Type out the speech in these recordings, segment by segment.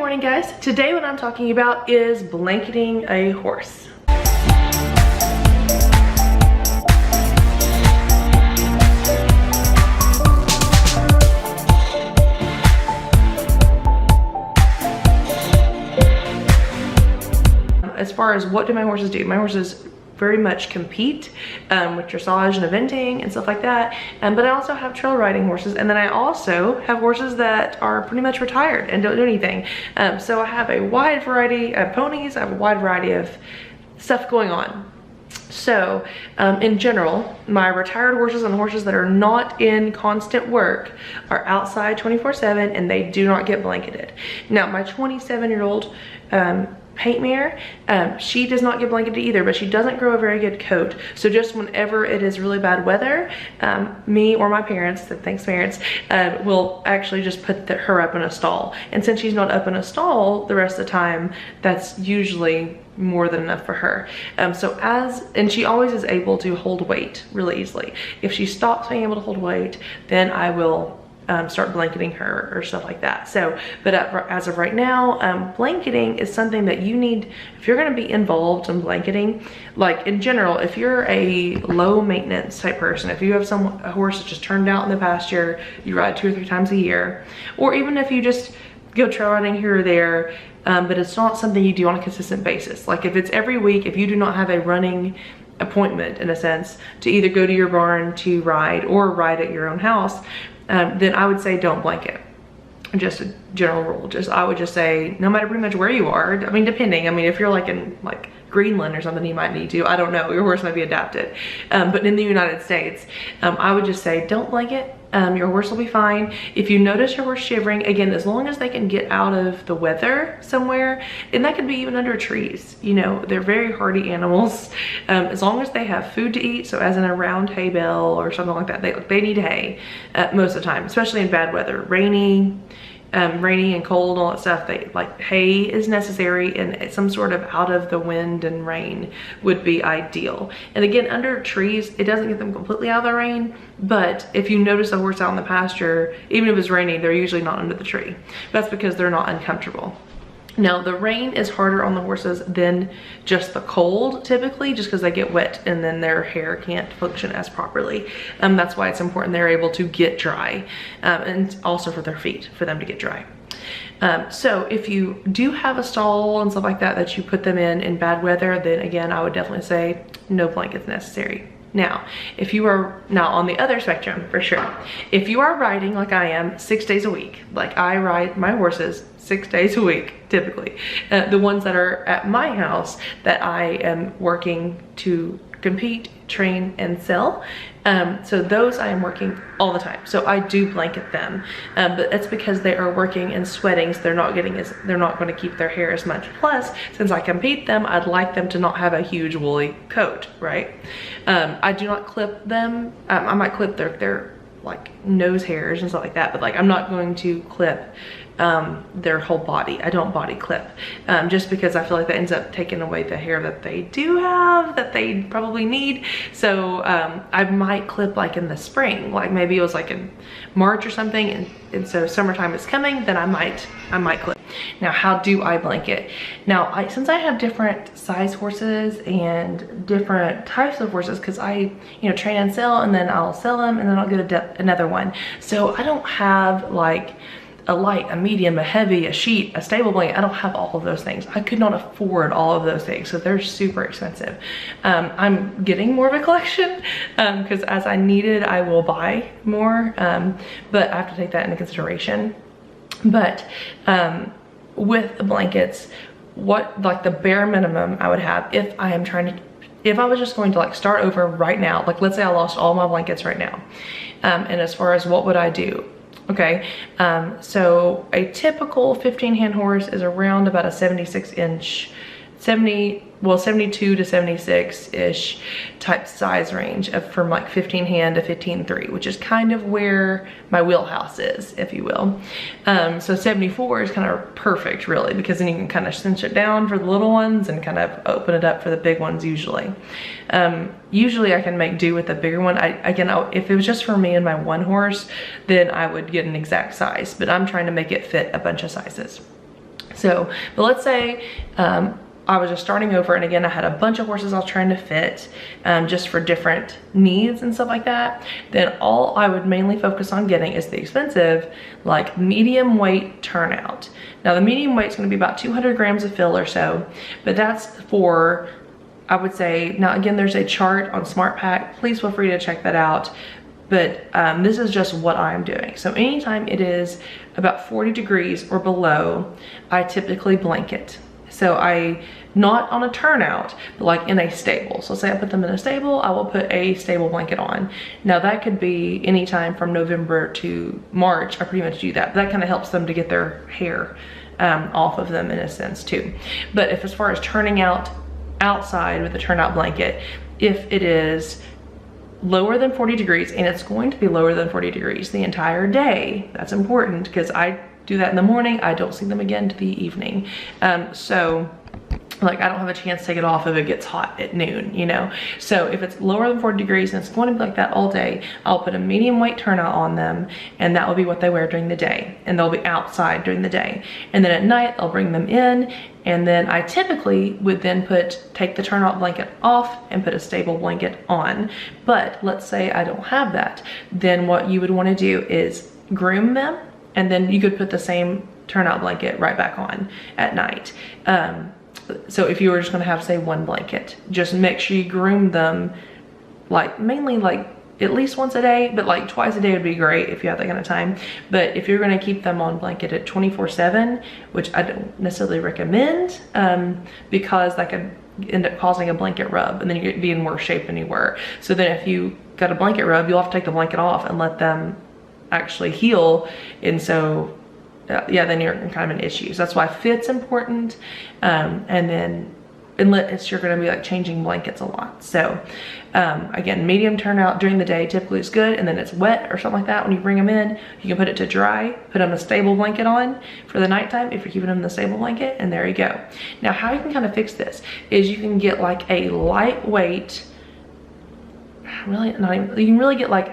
morning, guys. Today what I'm talking about is blanketing a horse. As far as what do my horses do, my horses very much compete with dressage and eventing and stuff like that, but I also have trail riding horses, and then I also have horses that are pretty much retired and don't do anything. So I have a wide variety of ponies. I have a wide variety of stuff going on. So in general, my retired horses and horses that are not in constant work are outside 24/7, and they do not get blanketed. Now my 27-year-old paint mare, she does not get blanketed either, but she doesn't grow a very good coat. So just whenever it is really bad weather, me or my parents, thanks parents, will actually just put her up in a stall. And since she's not up in a stall the rest of the time, that's usually more than enough for her. And she always is able to hold weight really easily. If she stops being able to hold weight, then I will start blanketing her or stuff like that. So, but as of right now, blanketing is something that you need, if you're gonna be involved in blanketing, like in general, if you're a low maintenance type person, if you have a horse that's just turned out in the pasture, you ride 2 or 3 times a year, or even if you just go trail riding here or there, but it's not something you do on a consistent basis. Like if it's every week, if you do not have a running appointment in a sense to either go to your barn to ride or ride at your own house, then I would say don't blanket. Just a general rule. I would just say no matter pretty much where you are. I mean, depending. I mean, if you're like in like Greenland or something, you might need to. I don't know. Your horse might be adapted. But in the United States, I would just say don't blanket. Your horse will be fine. If you notice your horse shivering, again, as long as they can get out of the weather somewhere, and that could be even under trees, you know, they're very hardy animals. As long as they have food to eat, so as in a round hay bale or something like that, they need hay most of the time, especially in bad weather, rainy and cold, all that stuff. Like hay is necessary, and some sort of out of the wind and rain would be ideal. And again, under trees, it doesn't get them completely out of the rain, but if you notice a horse out in the pasture, even if it's raining, they're usually not under the tree. That's because they're not uncomfortable. Now the rain is harder on the horses than just the cold typically, just because they get wet and then their hair can't function as properly. That's why it's important they're able to get dry, and also for their feet, for them to get dry. So if you do have a stall and stuff like that you put them in bad weather, then again, I would definitely say no blankets necessary. Now, if you are now on the other spectrum, for sure, if you are riding like I am 6 days a week, like I ride my horses 6 days a week, typically, the ones that are at my house that I am working to compete, train, and sell, so those I am working all the time. So I do blanket them, but that's because they are working and sweating, so they're not going to keep their hair as much. Plus, since I compete them, I'd like them to not have a huge woolly coat, right? I do not clip them. I might clip their like nose hairs and stuff like that, but like I'm not going to clip their whole body. I don't body clip, just because I feel like that ends up taking away the hair that they do have that they probably need. So I might clip like in the spring, like maybe it was like in March or something, and so summertime is coming, then I might clip. Now, how do I blanket? Now, since I have different size horses and different types of horses, because I, you know, train and sell, and then I'll sell them, and then I'll get another one. So I don't have like a light, a medium, a heavy, a sheet, a stable blanket. I don't have all of those things. I could not afford all of those things, so they're super expensive. I'm getting more of a collection, because as I need it, I will buy more, but I have to take that into consideration. But with the blankets, what like the bare minimum I would have if I was just going to like start over right now, like let's say I lost all my blankets right now, and as far as what would I do? Okay, so a typical 15-hand horse is around about a 72 to 76-ish type size range from like 15-hand to 15.3, which is kind of where my wheelhouse is, if you will. So 74 is kind of perfect, really, because then you can kind of cinch it down for the little ones and kind of open it up for the big ones usually. Usually I can make do with the bigger one. If it was just for me and my one horse, then I would get an exact size, but I'm trying to make it fit a bunch of sizes. So, but let's say I was just starting over, and again, I had a bunch of horses I was trying to fit just for different needs and stuff like that. Then all I would mainly focus on getting is the expensive, like medium weight turnout. Now the medium weight is going to be about 200 grams of fill or so, but that's for, I would say, now again, there's a chart on SmartPack. Please feel free to check that out. But this is just what I'm doing. So anytime it is about 40 degrees or below, I typically blanket. So not on a turnout, but like in a stable. So say I put them in a stable, I will put a stable blanket on. Now that could be anytime from November to March. I pretty much do that. But that kind of helps them to get their hair off of them in a sense too. But if as far as turning out outside with a turnout blanket, if it is lower than 40 degrees, and it's going to be lower than 40 degrees the entire day, that's important because I do that in the morning, I don't see them again to the evening. So like I don't have a chance to take it off if it gets hot at noon, you know? So if it's lower than 40 degrees and it's going to be like that all day, I'll put a medium weight turnout on them, and that will be what they wear during the day, and they'll be outside during the day. And then at night, I'll bring them in, and then I typically would then take the turnout blanket off and put a stable blanket on. But let's say I don't have that, then what you would want to do is groom them, and then you could put the same turnout blanket right back on at night. So if you were just gonna have, say, one blanket, just make sure you groom them, like mainly like at least once a day, but like twice a day would be great if you have that kind of time. But if you're gonna keep them on blanket at 24/7, which I don't necessarily recommend, because that could end up causing a blanket rub, and then you be in worse shape than you were. So then if you got a blanket rub, you'll have to take the blanket off and let them actually heal. And so yeah, then you're in kind of an issue. So that's why fit's important. And then unless you're gonna be like changing blankets a lot. So again, medium turnout during the day typically is good, and then it's wet or something like that when you bring them in, you can put it to dry, put them a stable blanket on for the nighttime if you're keeping them in the stable blanket, and there you go. Now how you can kind of fix this is you can get like a lightweight, really not even, you can really get like,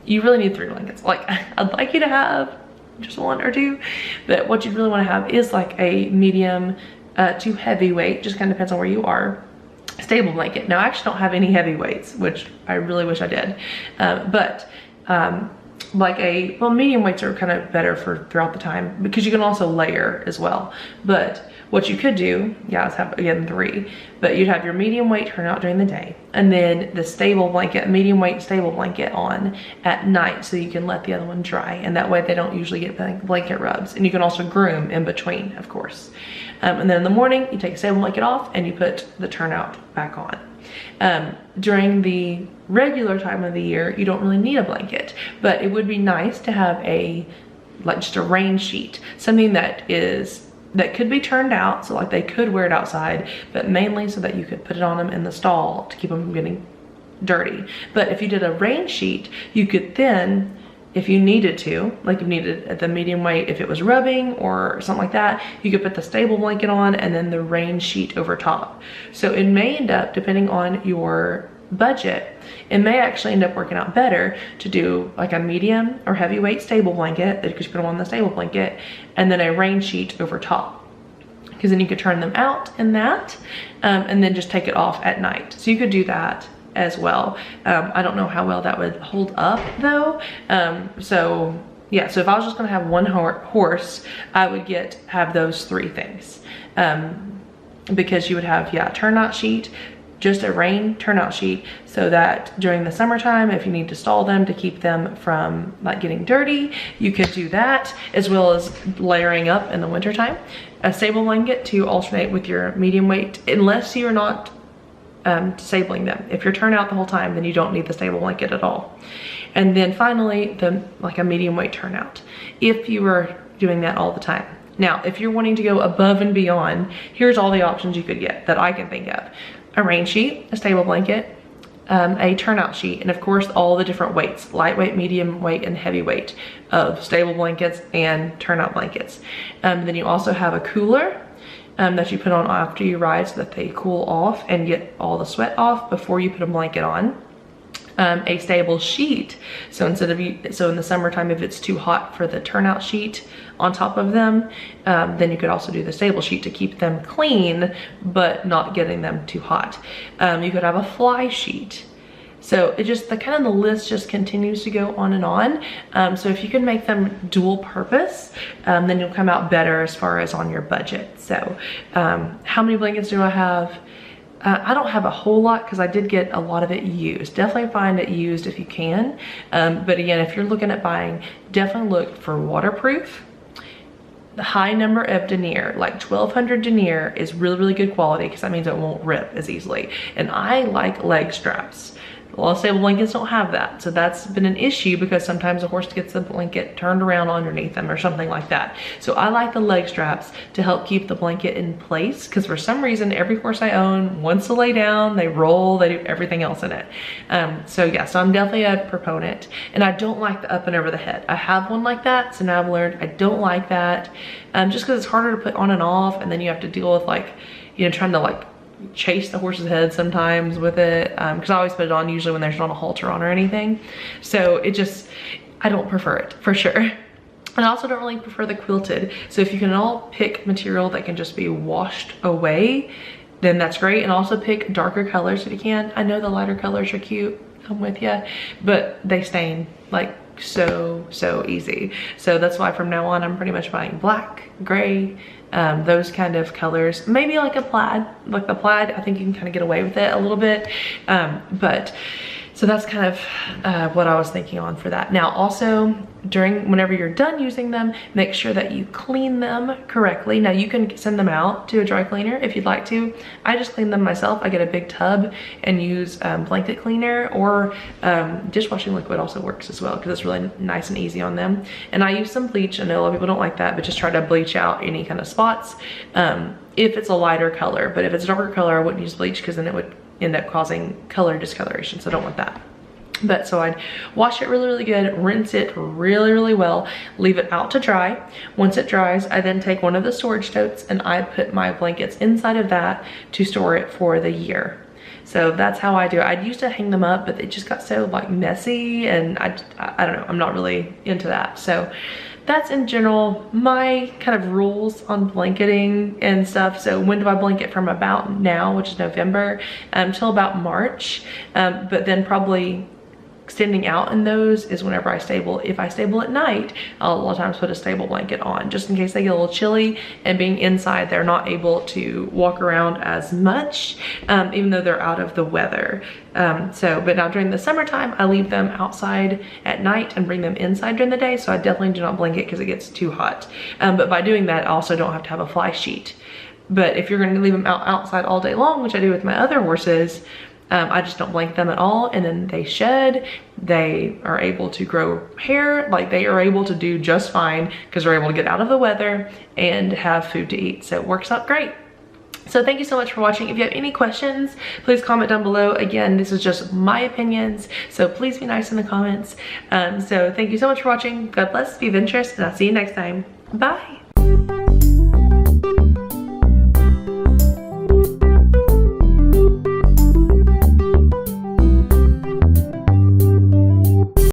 you really need 3 blankets. Like I'd like you to have just 1 or 2, but what you'd really want to have is like a medium to heavyweight, just kind of depends on where you are, stable blanket. Now I actually don't have any heavyweights, which I really wish I did, but like well, medium weights are kind of better for throughout the time because you can also layer as well. But what you could do, yeah, is have again 3, but you'd have your medium weight turnout during the day, and then the stable blanket, medium weight stable blanket on at night, so you can let the other one dry, and that way they don't usually get blanket rubs. And you can also groom in between, of course. And then in the morning, you take a stable blanket off and you put the turnout back on. During the regular time of the year, you don't really need a blanket, but it would be nice to have like just a rain sheet, something that could be turned out, so like they could wear it outside, but mainly so that you could put it on them in the stall to keep them from getting dirty. But if you did a rain sheet, you could then, if you needed to, like you needed at the medium weight, if it was rubbing or something like that, you could put the stable blanket on and then the rain sheet over top. So it may end up, depending on your budget, it may actually end up working out better to do like a medium or heavyweight stable blanket, because you put them on the stable blanket, and then a rain sheet over top, because then you could turn them out in that, and then just take it off at night. So you could do that as well. I don't know how well that would hold up though. So yeah, so if I was just gonna have one horse, I would have those 3 things, because you would have, yeah, turnout sheet, just a rain turnout sheet, so that during the summertime, if you need to stall them to keep them from like getting dirty, you could do that, as well as layering up in the wintertime. A stable blanket to alternate with your medium weight, unless you're not disabling them. If you're turnout the whole time, then you don't need the stable blanket at all. And then finally, like a medium weight turnout, if you were doing that all the time. Now, if you're wanting to go above and beyond, here's all the options you could get that I can think of. A rain sheet, a stable blanket, a turnout sheet, and of course all the different weights, lightweight, medium weight, and heavyweight of stable blankets and turnout blankets. Then you also have a cooler that you put on after you ride, so that they cool off and get all the sweat off before you put a blanket on. a stable sheet. So instead of so in the summertime, if it's too hot for the turnout sheet on top of them, then you could also do the stable sheet to keep them clean, but not getting them too hot. You could have a fly sheet. So it just, the list just continues to go on and on. So if you can make them dual purpose, then you'll come out better as far as on your budget. So how many blankets do I have? I don't have a whole lot because I did get a lot of it used. Definitely find it used if you can. But again, if you're looking at buying, definitely look for waterproof. The high number of denier, like 1200 denier, is really, really good quality because that means it won't rip as easily. And I like leg straps. A lot of stable blankets don't have that. So that's been an issue because sometimes a horse gets the blanket turned around underneath them or something like that. So I like the leg straps to help keep the blanket in place because for some reason, every horse I own wants to lay down, they roll, they do everything else in it. So yeah, so I'm definitely a proponent. And I don't like the up and over the head. I have one like that, so now I've learned I don't like that just because it's harder to put on and off, and then you have to deal with trying to chase the horse's head sometimes with it, because I always put it on usually when there's not a halter on or anything. So I don't prefer it for sure. And I also don't really prefer the quilted. So if you can all pick material that can just be washed away, then that's great. And also pick darker colors if you can. I know the lighter colors are cute, I'm with you, but they stain like so easy. So that's why from now on I'm pretty much buying black, gray, those kind of colors. Maybe like a plaid, like the plaid, I think you can kind of get away with it a little bit. But so that's kind of what I was thinking on for that. Now also, whenever you're done using them, make sure that you clean them correctly. Now you can send them out to a dry cleaner if you'd like to. I just clean them myself. I get a big tub and use blanket cleaner, or dishwashing liquid also works as well because it's really nice and easy on them. And I use some bleach. I know a lot of people don't like that, but just try to bleach out any kind of spots if it's a lighter color. But if it's a darker color, I wouldn't use bleach because then it would end up causing color discoloration, so I don't want that. But so I'd wash it really, really good, rinse it really, really well, leave it out to dry. Once it dries, I then take one of the storage totes and I put my blankets inside of that to store it for the year. So that's how I do it. I used to hang them up, but it just got so messy, and I don't know, I'm not really into that. So that's in general my kind of rules on blanketing and stuff. So when do I blanket? From about now, which is November, till about March. But then probably extending out in those is whenever I stable. If I stable at night, I'll a lot of times put a stable blanket on just in case they get a little chilly, and being inside, they're not able to walk around as much, even though they're out of the weather. But now during the summertime, I leave them outside at night and bring them inside during the day. So I definitely do not blanket because it gets too hot. But by doing that, I also don't have to have a fly sheet. But if you're going to leave them outside all day long, which I do with my other horses, I just don't blanket them at all, and then they shed. They are able to grow hair, they are able to do just fine because they're able to get out of the weather and have food to eat. So it works out great. So thank you so much for watching. If you have any questions, please comment down below. Again, this is just my opinions, so please be nice in the comments. So thank you so much for watching. God bless, be adventurous, and I'll see you next time. Bye.